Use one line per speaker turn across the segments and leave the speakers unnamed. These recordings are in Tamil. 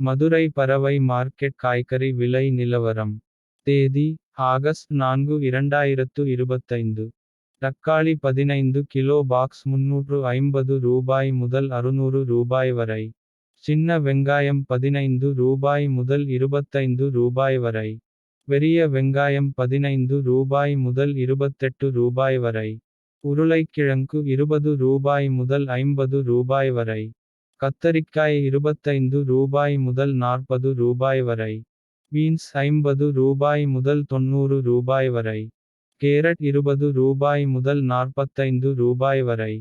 மதுரை பறவை மார்க்கெட் காய்கறி விலை நிலவரம். தேதி ஆகஸ்ட் 4 2025. தக்காளி 15 கிலோ பாக்ஸ் ரூ. 350 முதல் ரூ. 600 வரை. சின்ன வெங்காயம் ரூ. 15 முதல் ரூ. 25 வரை. பெரிய வெங்காயம் ரூ. 15 முதல் ரூ. 28 வரை. உருளைக்கிழங்கு ரூ. 20 முதல் ரூ. 50 வரை. கத்தரிக்காய் ரூ. 25 முதல் ரூ. 40 வரை. பீன்ஸ் ரூ. 50 முதல் ரூ. 90 வரை. கேரட் ரூ. முதல் ரூ. 45 வரை.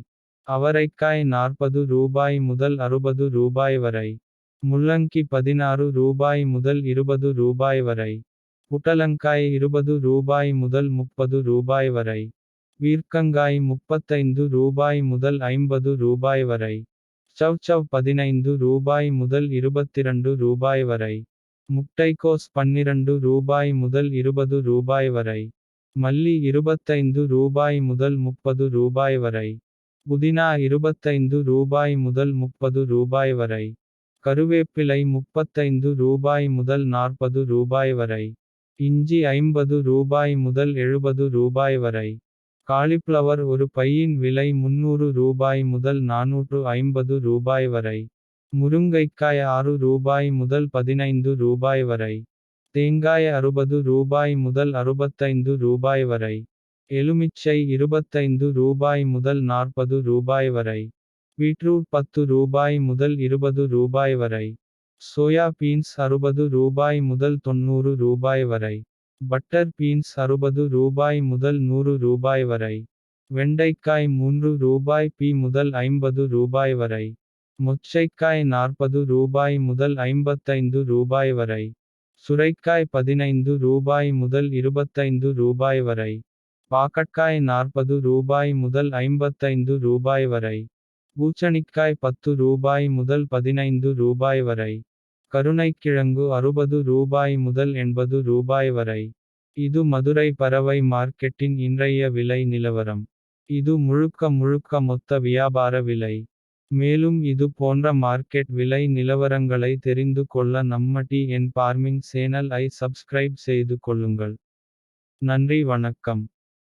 அவரைக்காய் ரூ. முதல் ரூ. வரை. முள்ளங்கி ரூ. முதல் ரூ. வரை. புடலங்காய் ரூ. முதல் ரூ. வரை. பீர்க்கங்காய் ரூ. முதல் ரூ. வரை. சவ்சவ் ரூ. முதல் ரூ. வரை. முட்டைக்கோஸ் ரூ. முதல் ரூ. வரை. மல்லி ரூ. முதல் ரூ. வரை. புதினா ரூ. முதல் ரூ. வரை. கருவேப்பிலை ரூ. முதல் ரூ. வரை. இஞ்சி ரூ. முதல் ரூ. வரை. காலிஃப்ளவர் ஒரு பையின் விலை ரூ. முதல் ரூ. வரை. முருங்கைக்காய் ரூ. முதல் ரூ. வரை. தேங்காய் ரூ. முதல் ரூ. வரை. எலுமிச்சை ரூ. முதல் ரூ. வரை. பீட்ரூட் ரூ. முதல் ரூ. வரை. சோயா பீன்ஸ் ரூ. முதல் ரூ. வரை. பட்டர் பீன்ஸ் ரூ. முதல் ரூ. வரை. வெண்டைக்காய் ரூ. முதல் ரூ. வரை. மொச்சைக்காய் ரூ. முதல் ரூ. வரை. சுரைக்காய் ரூ. முதல் ரூ. வரை. பாகற்காய் ரூ. முதல் ரூ. வரை. பூசணிக்காய் ரூ. முதல் ரூ. வரை. கருணைக்கிழங்கு ரூ. முதல் ரூ. வரை. இது மதுரை பறவை மார்க்கெட்டின் இன்றைய விலை நிலவரம். இது முழுக்க மொத்த வியாபார விலை. மேலும் இது போன்ற மார்க்கெட் விலை நிலவரங்களை தெரிந்து கொள்ள நம்ம TN Farming சேனல் ஐ சப்ஸ்கிரைப் செய்து கொள்ளுங்கள். நன்றி வணக்கம்.